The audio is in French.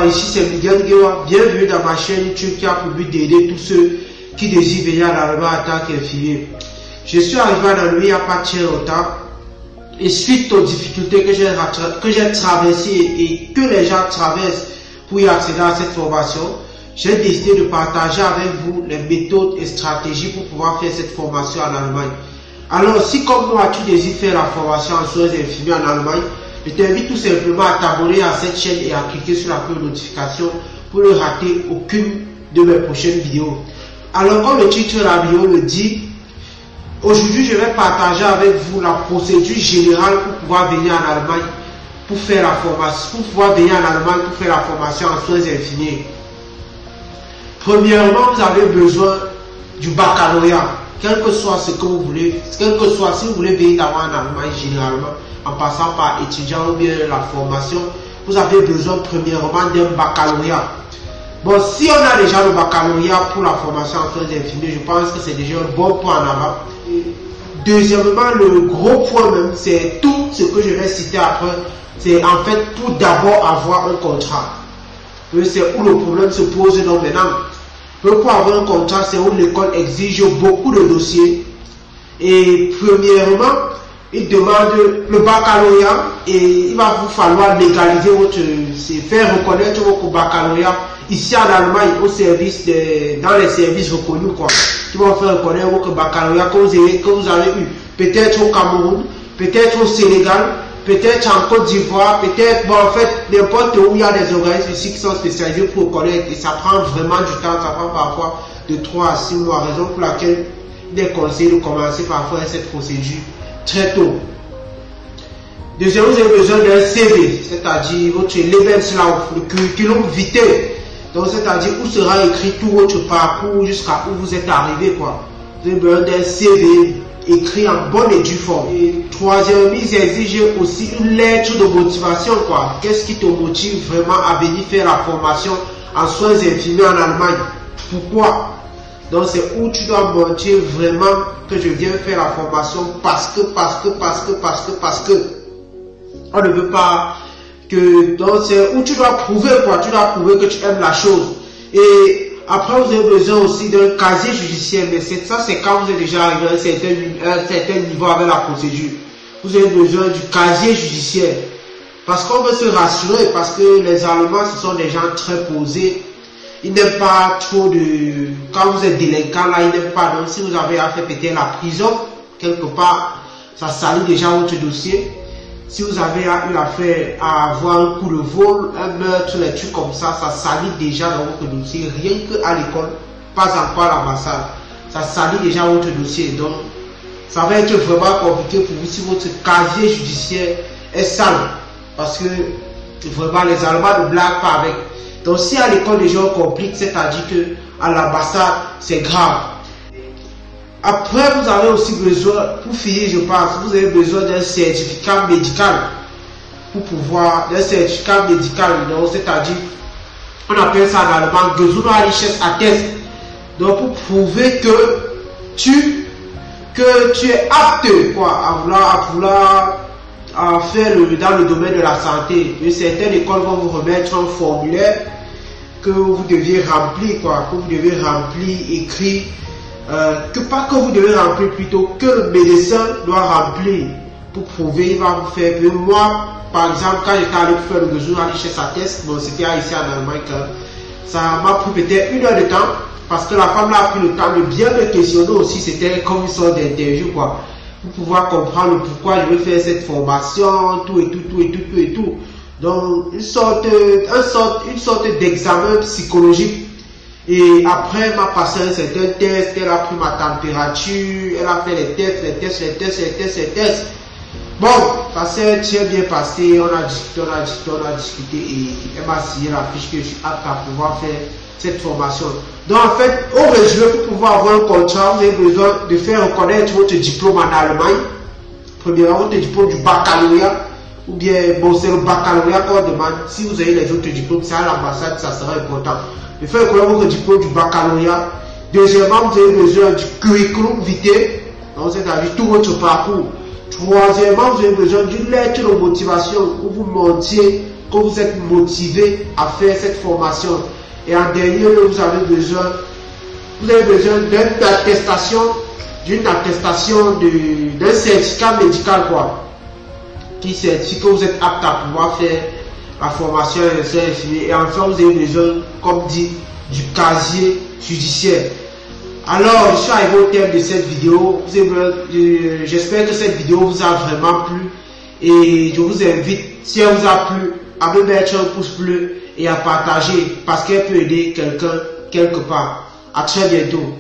Ici c'est Miguel Guewa, bienvenue dans ma chaîne YouTube qui a pour but d'aider tous ceux qui désirent venir en Allemagne en tant qu'infirmier. Je suis arrivé en Allemagne il n'y a pas très longtemps et suite aux difficultés que j'ai traversées et que les gens traversent pour y accéder à cette formation, j'ai décidé de partager avec vous les méthodes et stratégies pour pouvoir faire cette formation en Allemagne. Alors si comme moi tu désires faire la formation en soins infirmiers en Allemagne, je t'invite tout simplement à t'abonner à cette chaîne et à cliquer sur la cloche de notification pour ne rater aucune de mes prochaines vidéos. Alors comme le titre de la vidéo le dit, aujourd'hui je vais partager avec vous la procédure générale pour pouvoir venir en Allemagne pour faire la formation, en soins infirmiers. Premièrement, vous avez besoin du baccalauréat, quel que soit ce que vous voulez, si vous voulez venir d'abord en Allemagne généralement, en passant par étudiant ou bien la formation, vous avez besoin premièrement d'un baccalauréat. Bon, si on a déjà le baccalauréat pour la formation en soins infirmiers, je pense que c'est déjà un bon point en avant. Deuxièmement, le gros point même, c'est tout ce que je vais citer après, c'est en fait pour d'abord avoir un contrat. C'est où le problème se pose donc maintenant. Pour avoir un contrat, c'est où l'école exige beaucoup de dossiers. Et premièrement, il demande le baccalauréat et il va vous falloir légaliser faire reconnaître votre baccalauréat ici en Allemagne dans les services reconnus quoi. Qui vont faire reconnaître votre baccalauréat que vous avez eu. Peut-être au Cameroun, peut-être au Sénégal, peut-être en Côte d'Ivoire, peut-être, bon en fait, n'importe où il y a des organismes ici qui sont spécialisés pour reconnaître et ça prend vraiment du temps, ça prend parfois de 3 à 6 mois, raison pour laquelle il est conseillé de commencer parfois cette procédure très tôt. Deuxièmement, vous avez besoin d'un CV, c'est-à-dire votre Lebenslauf, le curriculum vitae. Donc, c'est-à-dire où sera écrit tout votre parcours jusqu'à où vous êtes arrivé, quoi. Vous avez besoin d'un CV écrit en bonne et due forme. Et troisièmement, ils exigent aussi une lettre de motivation, quoi. Qu'est-ce qui te motive vraiment à venir faire la formation en soins infirmiers en Allemagne? Pourquoi? Donc c'est où tu dois montrer vraiment que je viens faire la formation parce que on ne veut pas que, donc c'est où tu dois prouver quoi, tu dois prouver que tu aimes la chose. Et après vous avez besoin aussi d'un casier judiciaire, mais ça c'est quand vous êtes déjà arrivé à un certain niveau avec la procédure. Vous avez besoin du casier judiciaire parce qu'on veut se rassurer, parce que les Allemands ce sont des gens très posés. Il n'aime pas trop de... Quand vous êtes délinquant, là, il n'aime pas. Donc, si vous avez affaire peut-être la prison, quelque part, ça salit déjà votre dossier. Si vous avez eu affaire à avoir un coup de vol, un meurtre, des trucs comme ça, ça salit déjà dans votre dossier. Rien qu'à l'école, pas encore à l'ambassade. Ça salit déjà votre dossier. Donc, ça va être vraiment compliqué pour vous si votre casier judiciaire est sale. Parce que, vraiment, les Allemands ne blaguent pas avec. Donc si à l'école les gens compliquent, c'est-à-dire que à l'ambassade, c'est grave. Après, vous avez aussi besoin, pour finir je pense, vous avez besoin d'un certificat médical. Pour pouvoir, d'un certificat médical, donc c'est-à-dire, on appelle ça en allemand, Gesundheitsattest. Donc pour prouver que tu es apte quoi, à vouloir faire dans le domaine de la santé. Certaines écoles vont vous remettre un formulaire que vous deviez remplir, quoi, que vous devez remplir, écrit, pas que vous devez remplir plutôt, que le médecin doit remplir pour prouver, il va vous faire. Moi, par exemple, quand j'étais allé faire le Gesundheitsattest, bon, c'était ici en Allemagne, ça m'a pris peut-être 1 heure de temps, parce que la femme là a pris le temps de bien me questionner aussi, c'était comme une sorte d'interview, quoi. Pour pouvoir comprendre pourquoi je veux faire cette formation, tout. Donc, une sorte d'examen psychologique. Et après, elle m'a passé un certain test, elle a pris ma température, elle a fait les tests. Bon, ça s'est très bien passé, on a discuté et elle m'a signé la fiche que je suis apte à pouvoir faire cette formation. Donc en fait, au résumé, pour pouvoir avoir un contrat, vous avez besoin de faire reconnaître votre diplôme en Allemagne. Premièrement, votre diplôme du baccalauréat, ou bien, bon, c'est le baccalauréat qu'on demande. Si vous avez les autres diplômes, c'est à l'ambassade, ça sera important. De faire reconnaître votre diplôme du baccalauréat. Deuxièmement, vous avez besoin du curriculum vitae, donc c'est-à-dire tout votre parcours. Troisièmement, vous avez besoin d'une lettre de motivation où vous montriez que vous êtes motivé à faire cette formation. Et en dernier lieu, vous avez besoin d'une attestation d'un certificat médical, quoi, qui certifie que vous êtes apte à pouvoir faire la formation infirmier. Et enfin, vous avez besoin, comme dit, du casier judiciaire. Alors, je suis arrivé au terme de cette vidéo. J'espère que cette vidéo vous a vraiment plu. Et je vous invite, si elle vous a plu, à me mettre un pouce bleu et à partager parce qu'elle peut aider quelqu'un quelque part. À très bientôt.